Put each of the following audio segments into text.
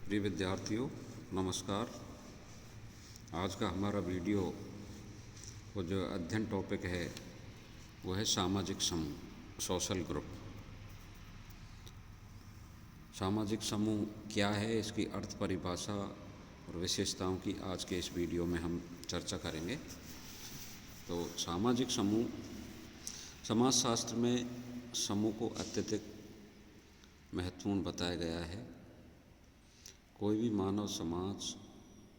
प्रिय विद्यार्थियों, नमस्कार। आज का हमारा वीडियो वो जो अध्ययन टॉपिक है वो है सामाजिक समूह, सोशल ग्रुप। सामाजिक समूह क्या है, इसकी अर्थ परिभाषा और विशेषताओं की आज के इस वीडियो में हम चर्चा करेंगे। तो सामाजिक समूह, समाजशास्त्र में समूह को अत्यधिक महत्वपूर्ण बताया गया है। कोई भी मानव समाज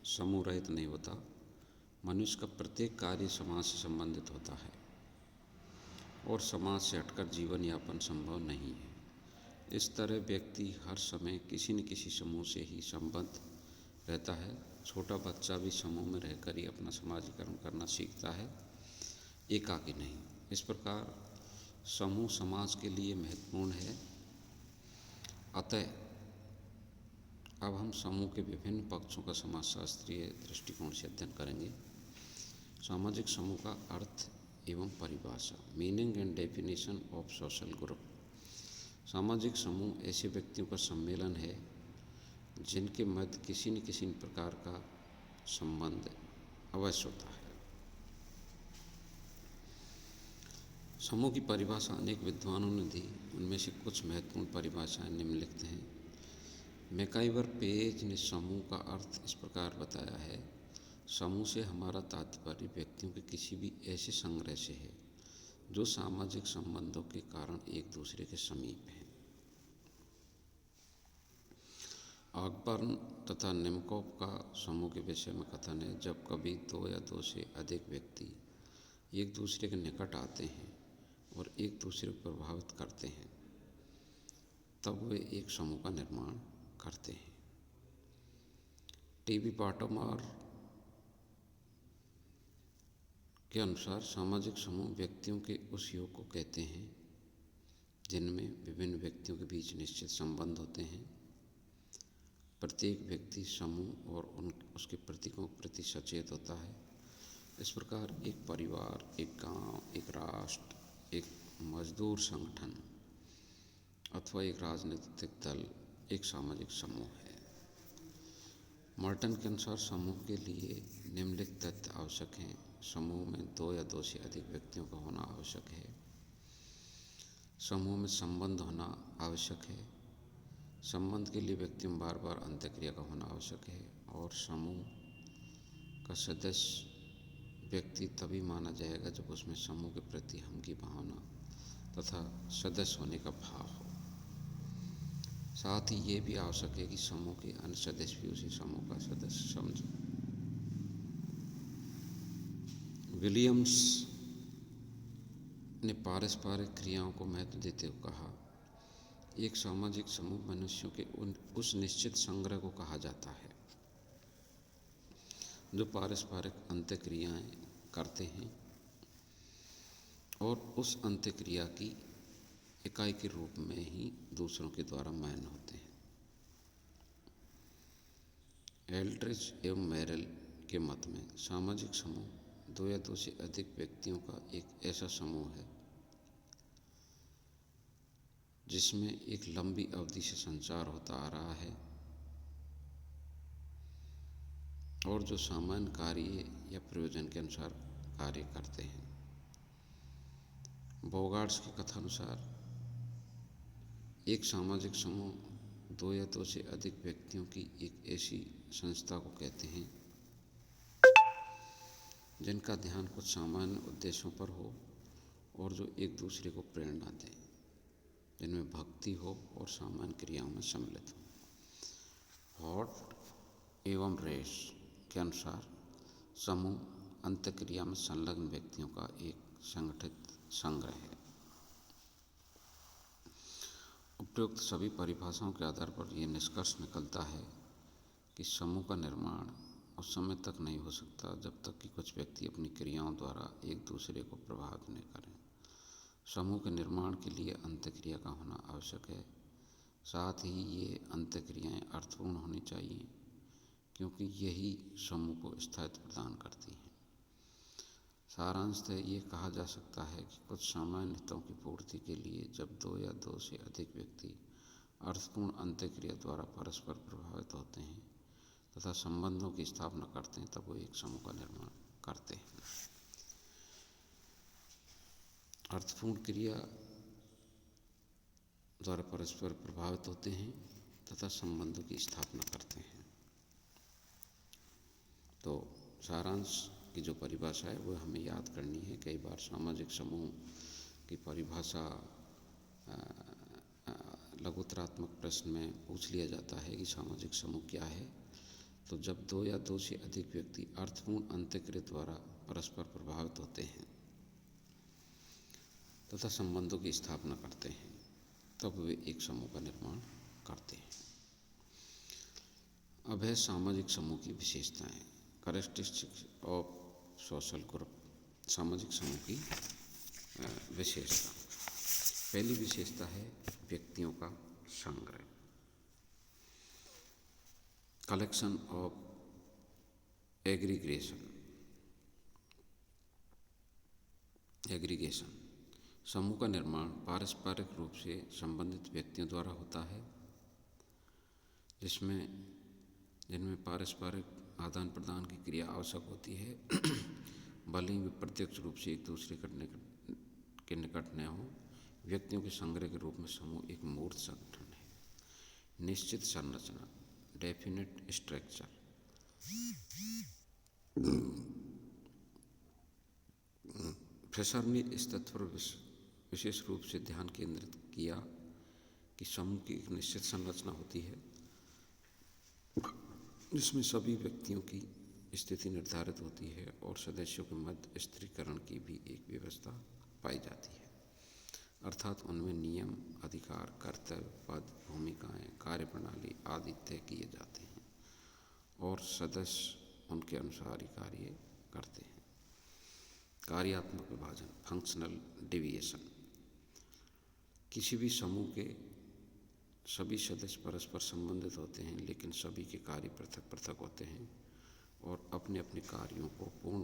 समूह रहित नहीं होता। मनुष्य का प्रत्येक कार्य समाज से संबंधित होता है और समाज से हटकर जीवन यापन संभव नहीं है। इस तरह व्यक्ति हर समय किसी न किसी समूह से ही संबद्ध रहता है। छोटा बच्चा भी समूह में रहकर ही अपना समाजीकरण करना सीखता है, एकाकी नहीं। इस प्रकार समूह समाज के लिए महत्वपूर्ण है। अतः अब हम समूह के विभिन्न पक्षों का समाजशास्त्रीय दृष्टिकोण से अध्ययन करेंगे। सामाजिक समूह का अर्थ एवं परिभाषा, meaning and definition of social group. सामाजिक समूह ऐसे व्यक्तियों का सम्मेलन है जिनके मध्य किसी न किसी प्रकार का संबंध अवश्य होता है। समूह की परिभाषा अनेक विद्वानों ने दी। उनमें से कुछ महत्वपूर्ण परिभाषाएं निम्नलिखित हैं। मैकाइवर पेज ने समूह का अर्थ इस प्रकार बताया है: समूह से हमारा तात्पर्य व्यक्तियों के किसी भी ऐसे संग्रह से है जो सामाजिक संबंधों के कारण एक दूसरे के समीप हैं। ऑकबर्न तथा निमकोव का समूह के विषय में कथन है: जब कभी दो या दो से अधिक व्यक्ति एक दूसरे के निकट आते हैं और एक दूसरे को प्रभावित करते हैं, तब वे एक समूह का निर्माण करते हैं। टीबी बाटोमार के अनुसार सामाजिक समूह व्यक्तियों के उस योग को कहते हैं जिनमें विभिन्न व्यक्तियों के बीच निश्चित संबंध होते हैं। प्रत्येक व्यक्ति समूह और उसके प्रतीकों के प्रति सचेत होता है। इस प्रकार एक परिवार, एक गांव, एक राष्ट्र, एक मजदूर संगठन अथवा एक राजनीतिक दल एक सामाजिक समूह है। मर्टन के अनुसार समूह के लिए निम्नलिखित तथ्य आवश्यक हैं: समूह में दो या दो से अधिक व्यक्तियों का होना आवश्यक है। समूह में संबंध होना आवश्यक है। संबंध के लिए व्यक्तियों में बार बार अंतःक्रिया का होना आवश्यक है। और समूह का सदस्य व्यक्ति तभी माना जाएगा जब उसमें समूह के प्रति हम की भावना तथा सदस्य होने का भाव हो। साथ ही ये भी आवश्यक है कि समूह के अन्य सदस्य भी उसी समूह का सदस्य समझें। विलियम्स ने पारस्परिक क्रियाओं को महत्व देते हुए कहा: एक सामाजिक समूह मनुष्यों के उस निश्चित संग्रह को कहा जाता है जो पारस्परिक अंतःक्रियाएं करते हैं और उस अंतःक्रिया की इकाई के रूप में ही दूसरों के द्वारा मान्य होते हैं। एल्ड्रिच एवं मैरेल के मत में सामाजिक समूह दो या दो से अधिक व्यक्तियों का एक ऐसा समूह है जिसमें एक लंबी अवधि से संचार होता आ रहा है और जो सामान्य कार्य या प्रयोजन के अनुसार कार्य करते हैं। बोगार्ड्स के कथानुसार एक सामाजिक समूह दो या दो से अधिक व्यक्तियों की एक ऐसी संस्था को कहते हैं जिनका ध्यान कुछ सामान्य उद्देश्यों पर हो और जो एक दूसरे को प्रेरणा दें, जिनमें भक्ति हो और सामान्य क्रियाओं में सम्मिलित हो। हॉट एवं रेस के अनुसार समूह अंतःक्रिया में संलग्न व्यक्तियों का एक संगठित संग्रह है। उपयुक्त सभी परिभाषाओं के आधार पर यह निष्कर्ष निकलता है कि समूह का निर्माण उस समय तक नहीं हो सकता जब तक कि कुछ व्यक्ति अपनी क्रियाओं द्वारा एक दूसरे को प्रभावित नहीं करें। समूह के निर्माण के लिए अंतःक्रिया का होना आवश्यक है। साथ ही ये अंतःक्रियाएं अर्थपूर्ण होनी चाहिए, क्योंकि यही समूह को स्थायित्व प्रदान करती हैं। सारांशतः ये कहा जा सकता है कि कुछ सामान्य हितों की पूर्ति के लिए जब दो या दो से अधिक व्यक्ति अर्थपूर्ण अंत्यक्रिया द्वारा परस्पर प्रभावित होते हैं तथा संबंधों की स्थापना करते हैं, तब वो एक समूह का निर्माण करते हैं। अर्थपूर्ण क्रिया द्वारा परस्पर प्रभावित होते हैं तथा संबंधों की स्थापना करते हैं। तो सारांश की जो परिभाषा है वो हमें याद करनी है। कई बार सामाजिक समूह की परिभाषा लघुतरात्मक प्रश्न में पूछ लिया जाता है कि सामाजिक समूह क्या है। तो जब दो या दो से अधिक व्यक्ति अर्थपूर्ण अंत्यक्रिया द्वारा परस्पर प्रभावित होते हैं तथा संबंधों की स्थापना करते हैं, तब वे एक समूह का निर्माण करते हैं। अब है सामाजिक समूह की विशेषताएं, कैरेक्टरिस्टिक्स ऑफ सोशल ग्रुप। सामाजिक समूह की विशेषता, पहली विशेषता है व्यक्तियों का संग्रह, कलेक्शन ऑफ एग्रीगेशन। समूह का निर्माण पारस्परिक रूप से संबंधित व्यक्तियों द्वारा होता है, जिनमें पारस्परिक आदान प्रदान की क्रिया आवश्यक होती है, भले ही वे प्रत्यक्ष रूप से एक दूसरे के निकट न हो। व्यक्तियों के संग्रह के रूप में समूह एक मूर्त संगठन है। निश्चित संरचना, डेफिनेट स्ट्रक्चर। फ्रेशर ने इस तथ्य पर विशेष रूप से ध्यान केंद्रित किया कि समूह की एक निश्चित संरचना होती है जिसमें सभी व्यक्तियों की स्थिति निर्धारित होती है और सदस्यों के मध्य स्थिरीकरण की भी एक व्यवस्था पाई जाती है। अर्थात उनमें नियम, अधिकार, कर्तव्य, पद, भूमिकाएं, कार्यप्रणाली आदि तय किए जाते हैं और सदस्य उनके अनुसार ही कार्य करते हैं। कार्यात्मक विभाजन, फंक्शनल डिवीएशन। किसी भी समूह के सभी सदस्य परस्पर संबंधित होते हैं, लेकिन सभी के कार्य पृथक पृथक होते हैं और अपने अपने कार्यों को पूर्ण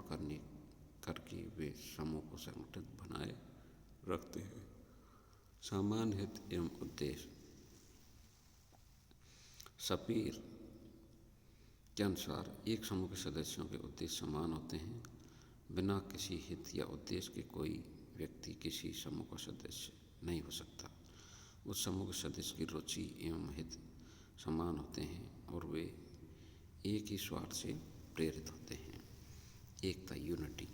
करके वे समूह को संगठित बनाए रखते हैं। सामान्य हित एवं उद्देश्य। सपीर के अनुसार एक समूह के सदस्यों के उद्देश्य समान होते हैं। बिना किसी हित या उद्देश्य के कोई व्यक्ति किसी समूह का सदस्य नहीं हो सकता। उस समूह के सदस्य की रुचि एवं हित समान होते हैं और वे एक ही स्वार्थ से प्रेरित होते हैं। एकता, यूनिटी।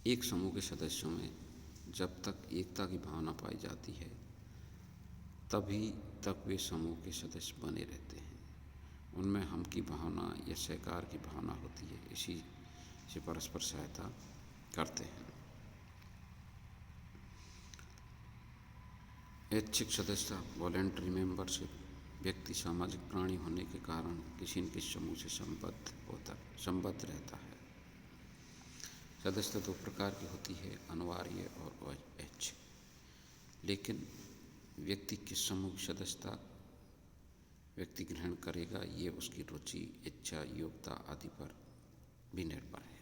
एक समूह के सदस्यों में जब तक एकता की भावना पाई जाती है तभी तक वे समूह के सदस्य बने रहते हैं। उनमें हम की भावना या सहकार की भावना होती है, इसी से परस्पर सहायता करते हैं। ऐच्छिक सदस्यता, वॉलेंटरी मेंबरशिप। व्यक्ति सामाजिक प्राणी होने के कारण किसी न किसी समूह से संबद्ध रहता है। सदस्यता दो प्रकार की होती है, अनिवार्य और ऐच्छिक। लेकिन व्यक्ति किस समूह की सदस्यता व्यक्ति ग्रहण करेगा, ये उसकी रुचि, इच्छा, योग्यता आदि पर भी निर्भर है।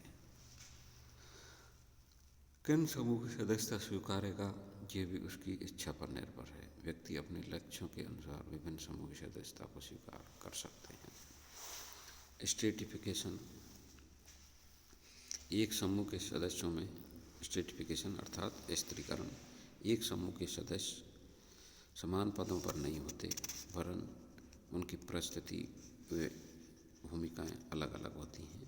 किन समूह की सदस्यता स्वीकारेगा, ये भी उसकी इच्छा पर निर्भर है। व्यक्ति अपने लक्ष्यों के अनुसार विभिन्न समूह की सदस्यता को स्वीकार कर सकते हैं। स्ट्रेटिफिकेशन। एक समूह के सदस्यों में स्ट्रेटिफिकेशन अर्थात स्थिरीकरण। एक समूह के सदस्य समान पदों पर नहीं होते, वरन उनकी परिस्थिति व भूमिकाएं अलग अलग होती हैं।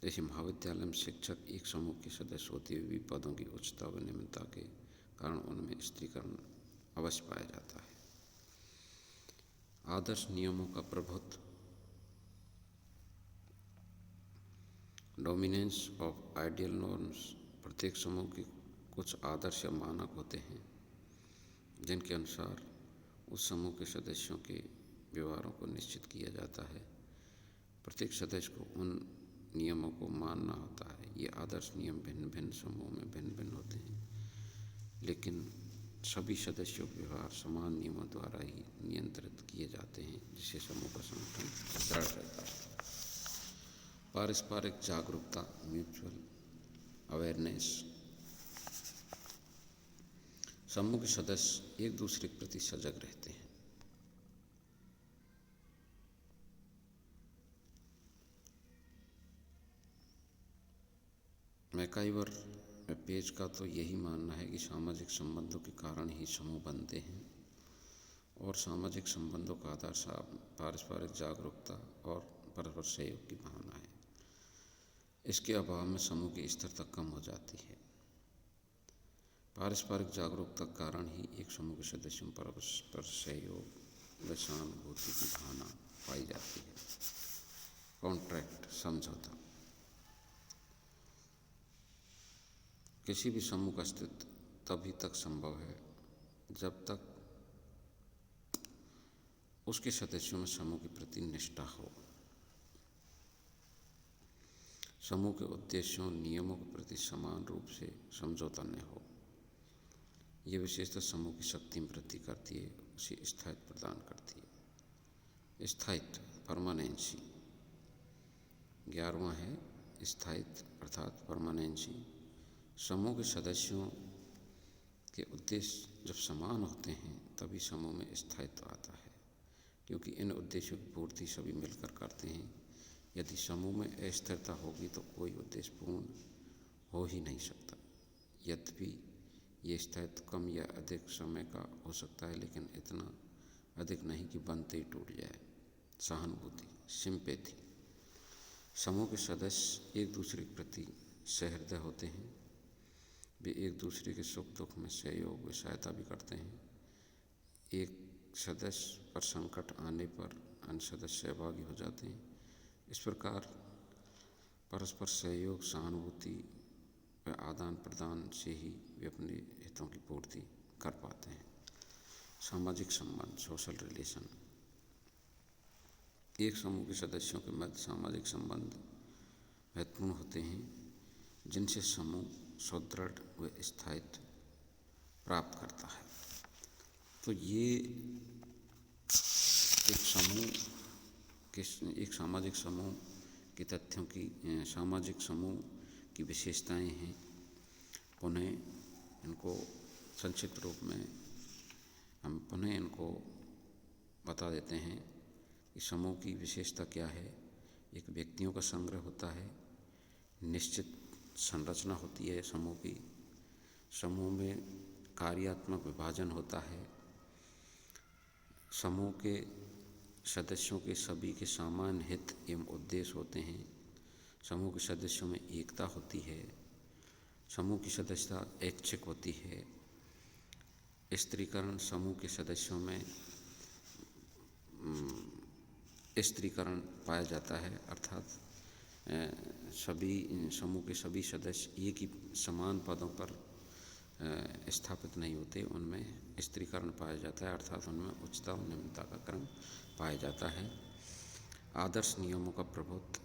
जैसे महाविद्यालय में शिक्षक एक समूह के सदस्य होते हुए भी पदों की उच्चता व निम्नता के कारण उनमें स्त्रीकरण अवश्य पाया जाता है। आदर्श नियमों का प्रभुत्व, डोमिनेंस ऑफ आइडियल नॉर्म्स। प्रत्येक समूह के कुछ आदर्श या मानक होते हैं जिनके अनुसार उस समूह के सदस्यों के व्यवहारों को निश्चित किया जाता है। प्रत्येक सदस्य को उन नियमों को मानना होता है। ये आदर्श नियम भिन्न भिन्न समूह में भिन्न भिन्न होते हैं, लेकिन सभी सदस्यों के व्यवहार समान नियमों द्वारा ही नियंत्रित किए जाते हैं, जिससे समूह का संगठन दृढ़ रहता है। पारस्परिक जागरूकता, म्यूचुअल अवेयरनेस। समूह के सदस्य एक दूसरे के प्रति सजग रहते हैं। मैकाइवर पेज का तो यही मानना है कि सामाजिक संबंधों के कारण ही समूह बनते हैं और सामाजिक संबंधों का आधार पारस्परिक जागरूकता और परस्पर सहयोग की भावना है। इसके अभाव में समूह की स्थिरता कम हो जाती है। पारस्परिक जागरूकता के कारण ही एक समूह के सदस्यों में परस्पर सहयोग व सहानुभूति की भावना पाई जाती है। कॉन्ट्रैक्ट, समझौता। किसी भी समूह का अस्तित्व तभी तक संभव है जब तक उसके सदस्यों में समूह के प्रति निष्ठा हो, समूह के उद्देश्यों नियमों के प्रति समान रूप से समझौता न हो। ये विशेषता समूह की शक्ति में वृद्धि करती है, उसे स्थायित्व प्रदान करती है। स्थायित्व, परमानेंसी। 11वां है स्थायित्व अर्थात परमानेंसी। समूह के सदस्यों के उद्देश्य जब समान होते हैं तभी समूह में स्थायित्व आता है, क्योंकि इन उद्देश्यों की पूर्ति सभी मिलकर करते हैं। यदि समूह में अस्थिरता होगी तो कोई उद्देश्य पूर्ण हो ही नहीं सकता। यद्यपि ये स्थायित्व कम या अधिक समय का हो सकता है, लेकिन इतना अधिक नहीं कि बनते ही टूट जाए। सहानुभूति, सिंपैथी। समूह के सदस्य एक दूसरे के प्रति सहृदय होते हैं। वे एक दूसरे के सुख दुख में सहयोग व सहायता भी करते हैं। एक सदस्य पर संकट आने पर अन्य सदस्य सहभागी हो जाते हैं। इस प्रकार परस्पर सहयोग, सहानुभूति व आदान प्रदान से ही वे अपने हितों की पूर्ति कर पाते हैं। सामाजिक संबंध, सोशल रिलेशन। एक समूह के सदस्यों के मध्य सामाजिक संबंध महत्वपूर्ण होते हैं, जिनसे समूह सुदृढ़ व स्थायित्व प्राप्त करता है। तो ये एक सामाजिक समूह के तथ्यों की, सामाजिक समूह की विशेषताएं हैं। पुनः इनको संक्षिप्त रूप में हम पुनः इनको बता देते हैं कि समूह की विशेषता क्या है। एक व्यक्तियों का संग्रह होता है, निश्चित संरचना होती है समूह की, समूह में कार्यात्मक विभाजन होता है, समूह के सदस्यों के सभी के सामान्य हित एवं उद्देश्य होते हैं, समूह के सदस्यों में एकता होती है, समूह की सदस्यता ऐच्छिक होती है, स्त्रीकरण, समूह के सदस्यों में स्त्रीकरण पाया जाता है, अर्थात सभी समूह के सभी सदस्य एक ही समान पदों पर स्थापित नहीं होते, उनमें स्त्रीकरण पाया जाता है, अर्थात उनमें उच्चता और निम्नता का क्रम पाया जाता है। आदर्श नियमों का प्रभुत्व,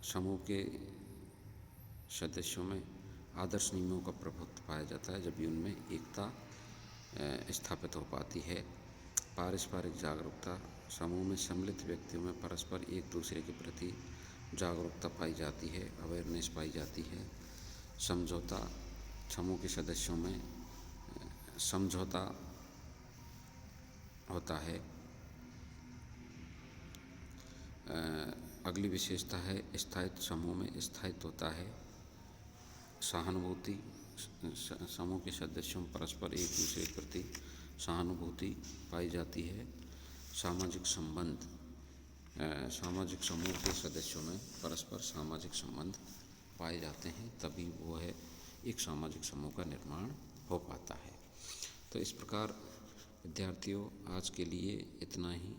समूह के सदस्यों में आदर्श नियमों का प्रभुत्व पाया जाता है, जब भी उनमें एकता स्थापित हो पाती है। पारस्परिक जागरूकता, समूह में सम्मिलित व्यक्तियों में परस्पर एक दूसरे के प्रति जागरूकता पाई जाती है, अवेयरनेस पाई जाती है। समझौता, समूह के सदस्यों में समझौता होता है। अगली विशेषता है स्थायित्व, समूह में स्थायित्व होता है। सहानुभूति, समूह के सदस्यों में परस्पर एक दूसरे के प्रति सहानुभूति पाई जाती है। सामाजिक संबंध, सामाजिक समूह के सदस्यों में परस्पर सामाजिक संबंध पाए जाते हैं, तभी वो है एक सामाजिक समूह का निर्माण हो पाता है। तो इस प्रकार विद्यार्थियों, आज के लिए इतना ही।